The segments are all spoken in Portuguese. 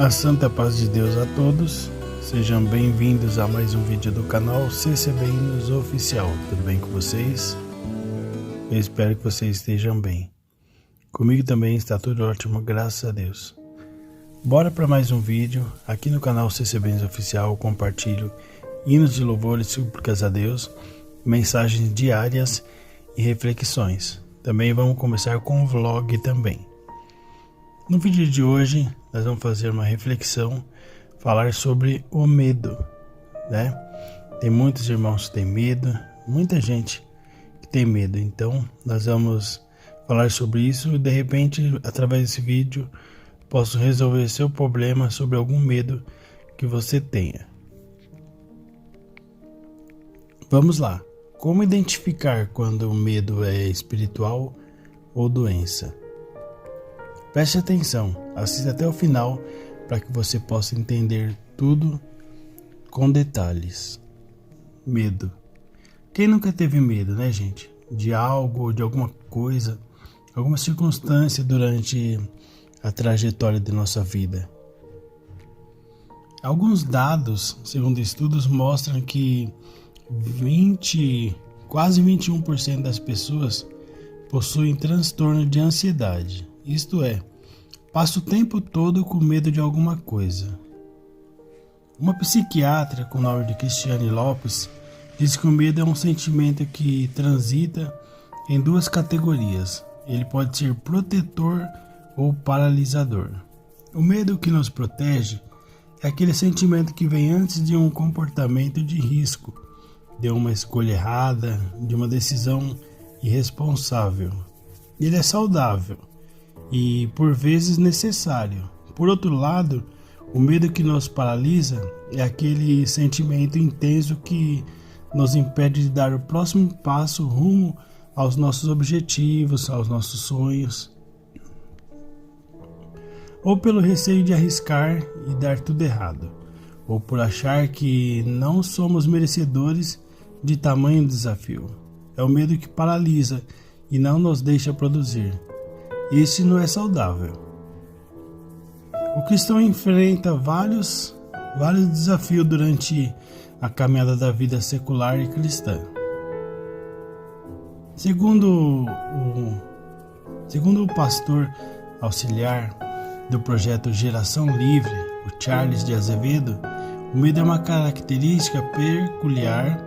A santa paz de Deus a todos, sejam bem-vindos a mais um vídeo do canal CCBinhos Oficial. Tudo bem com vocês? Eu espero que vocês estejam bem. Comigo também está tudo ótimo, graças a Deus. Bora para mais um vídeo. Aqui no canal CCBinhos Oficial eu compartilho hinos de louvor e súplicas a Deus, mensagens diárias e reflexões. Também vamos começar com um vlog também. No vídeo de hoje nós vamos fazer uma reflexão, falar sobre o medo, né? Tem muitos irmãos que têm medo, muita gente que tem medo, então nós vamos falar sobre isso e de repente, através desse vídeo, posso resolver seu problema sobre algum medo que você tenha. Vamos lá. Como identificar quando o medo é espiritual ou doença? Preste atenção, assista até o final para que você possa entender tudo com detalhes. Medo. Quem nunca teve medo, né, gente? De algo, de alguma coisa, alguma circunstância durante a trajetória de nossa vida. Alguns dados, segundo estudos, mostram que quase 21% das pessoas possuem transtorno de ansiedade. Isto é, passa o tempo todo com medo de alguma coisa. Uma psiquiatra com o nome de Cristiane Lopes diz que o medo é um sentimento que transita em duas categorias. Ele pode ser protetor ou paralisador. O medo que nos protege é aquele sentimento que vem antes de um comportamento de risco, de uma escolha errada, de uma decisão irresponsável. Ele é saudável e por vezes necessário. Por outro lado, o medo que nos paralisa é aquele sentimento intenso que nos impede de dar o próximo passo rumo aos nossos objetivos, aos nossos sonhos, ou pelo receio de arriscar e dar tudo errado, ou por achar que não somos merecedores de tamanho desafio. É o medo que paralisa e não nos deixa produzir. Esse não é saudável. O cristão enfrenta vários desafios durante a caminhada da vida secular e cristã. Segundo o pastor auxiliar do projeto Geração Livre, o Charles de Azevedo, o medo é uma característica peculiar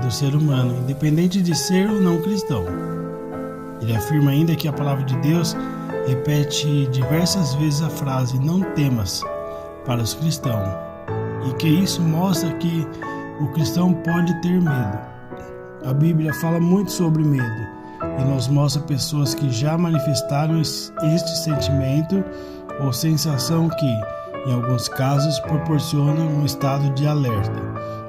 do ser humano, independente de ser ou não cristão. Ele afirma ainda que a palavra de Deus repete diversas vezes a frase "não temas" para os cristãos, e que isso mostra que o cristão pode ter medo. A Bíblia fala muito sobre medo e nos mostra pessoas que já manifestaram este sentimento ou sensação que, em alguns casos, proporciona um estado de alerta,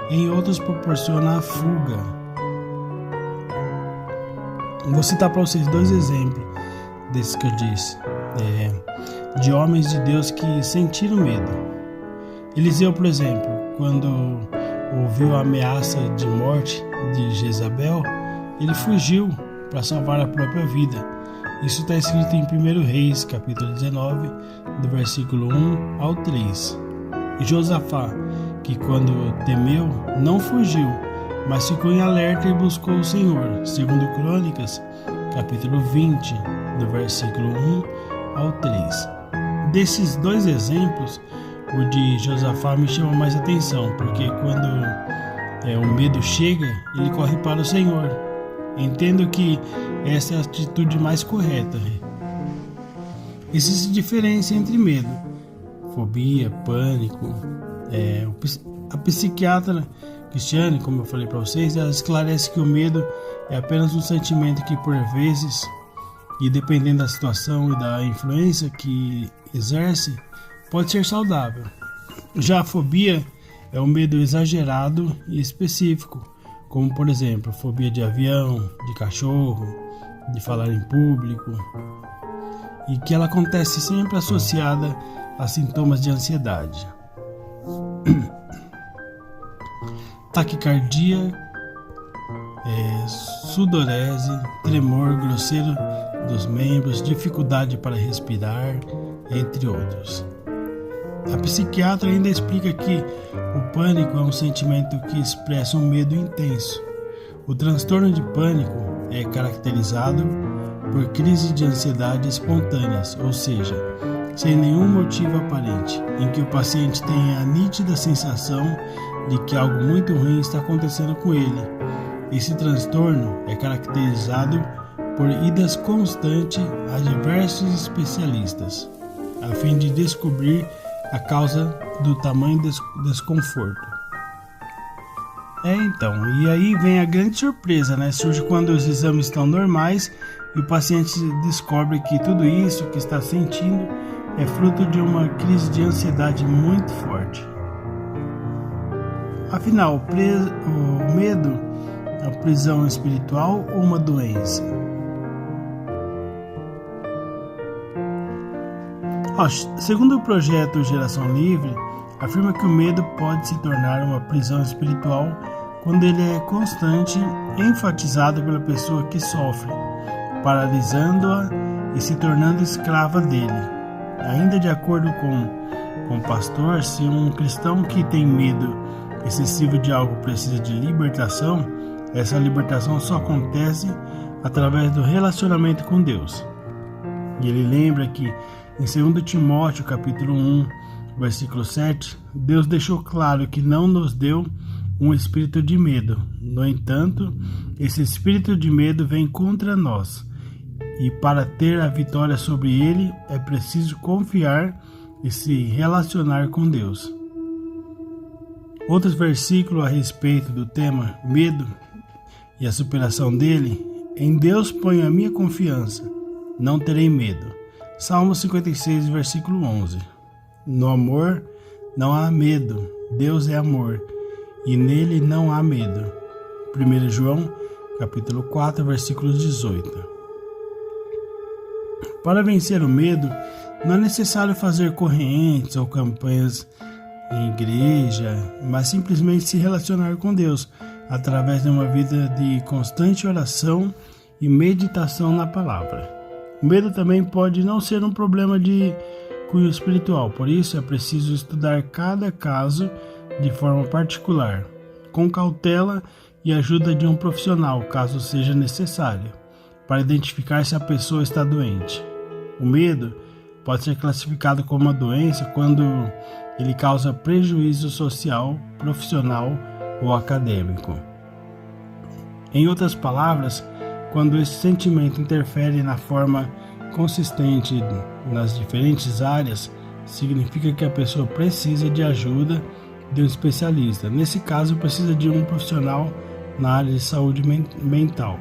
em outros proporciona a fuga. Vou citar para vocês dois exemplos desses que eu disse, de homens de Deus que sentiram medo. Eliseu, por exemplo, quando ouviu a ameaça de morte de Jezabel, ele fugiu para salvar a própria vida. Isso está escrito em 1 Reis, capítulo 19, do versículo 1 ao 3. E Josafá, que quando temeu, não fugiu, mas ficou em alerta e buscou o Senhor, segundo Crônicas, capítulo 20, do versículo 1 ao 3. Desses dois exemplos, o de Josafá me chama mais atenção, porque quando o medo chega, ele corre para o Senhor. Entendo que essa é a atitude mais correta. Existe diferença entre medo, fobia, pânico. A psiquiatra Cristiane, como eu falei para vocês, ela esclarece que o medo é apenas um sentimento que por vezes, e dependendo da situação e da influência que exerce, pode ser saudável. Já a fobia é um medo exagerado e específico, como por exemplo, fobia de avião, de cachorro, de falar em público, e que ela acontece sempre associada a sintomas de ansiedade. Taquicardia, sudorese, tremor grosseiro dos membros, dificuldade para respirar, entre outros. A psiquiatra ainda explica que o pânico é um sentimento que expressa um medo intenso. O transtorno de pânico é caracterizado por crises de ansiedade espontâneas, ou seja, sem nenhum motivo aparente, em que o paciente tem a nítida sensação de que algo muito ruim está acontecendo com ele. Esse transtorno é caracterizado por idas constantes a diversos especialistas, a fim de descobrir a causa do tamanho desconforto. Então, e aí vem a grande surpresa, né? Surge quando os exames estão normais e o paciente descobre que tudo isso que está sentindo é fruto de uma crise de ansiedade muito forte. Afinal, o medo é uma prisão espiritual ou uma doença? Segundo o projeto Geração Livre, afirma que o medo pode se tornar uma prisão espiritual quando ele é constante e enfatizado pela pessoa que sofre, paralisando-a e se tornando escrava dele. Ainda de acordo com o pastor, se um cristão que tem medo excessivo de algo precisa de libertação, essa libertação só acontece através do relacionamento com Deus. E ele lembra que em 2 Timóteo capítulo 1, versículo 7, Deus deixou claro que não nos deu um espírito de medo. No entanto, esse espírito de medo vem contra nós. E para ter a vitória sobre ele, é preciso confiar e se relacionar com Deus. Outros versículos a respeito do tema medo e a superação dele: em Deus ponho a minha confiança, não terei medo. Salmo 56, versículo 11. No amor não há medo, Deus é amor, e nele não há medo. 1 João, capítulo 4, versículos 18. Para vencer o medo, não é necessário fazer correntes ou campanhas em igreja, mas simplesmente se relacionar com Deus, através de uma vida de constante oração e meditação na palavra. O medo também pode não ser um problema de cunho espiritual, por isso é preciso estudar cada caso de forma particular, com cautela e ajuda de um profissional, caso seja necessário, para identificar se a pessoa está doente. O medo pode ser classificado como uma doença quando ele causa prejuízo social, profissional ou acadêmico. Em outras palavras, quando esse sentimento interfere na forma consistente nas diferentes áreas, significa que a pessoa precisa de ajuda de um especialista. Nesse caso, precisa de um profissional na área de saúde mental.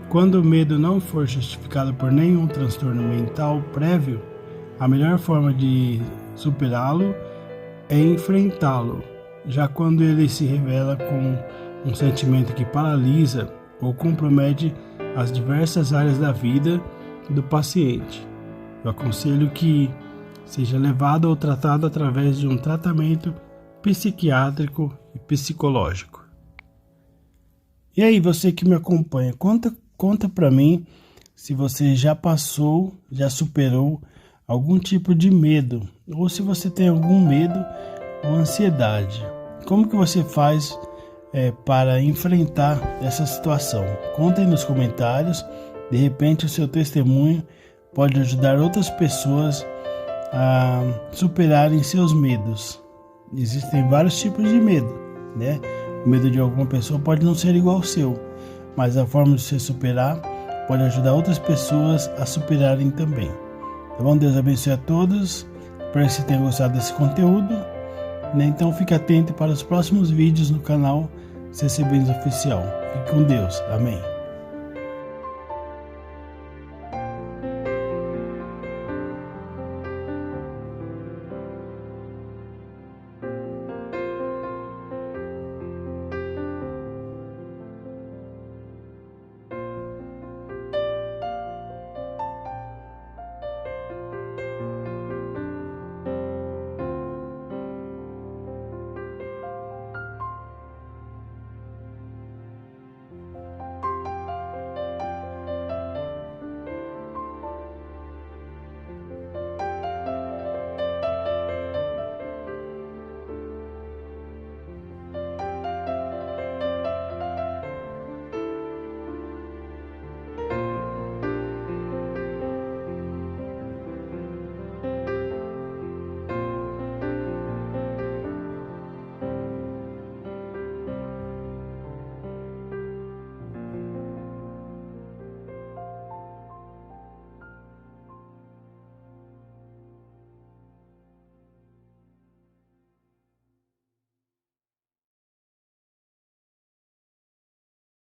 Quando o medo não for justificado por nenhum transtorno mental prévio, a melhor forma de superá-lo é enfrentá-lo. Já quando ele se revela com um sentimento que paralisa ou compromete as diversas áreas da vida do paciente, eu aconselho que seja levado ou tratado através de um tratamento psiquiátrico e psicológico. E aí, você que me acompanha, conta pra mim se você já passou, já superou algum tipo de medo, ou se você tem algum medo ou ansiedade. Como que você faz para enfrentar essa situação? Conta aí nos comentários. De repente o seu testemunho pode ajudar outras pessoas a superarem seus medos. Existem vários tipos de medo, né? O medo de alguma pessoa pode não ser igual ao seu, mas a forma de você superar pode ajudar outras pessoas a superarem também. Tá bom? Deus abençoe a todos. Espero que você tenha gostado desse conteúdo, né? Então fique atento para os próximos vídeos no canal CCBens Oficial. Fique com Deus. Amém.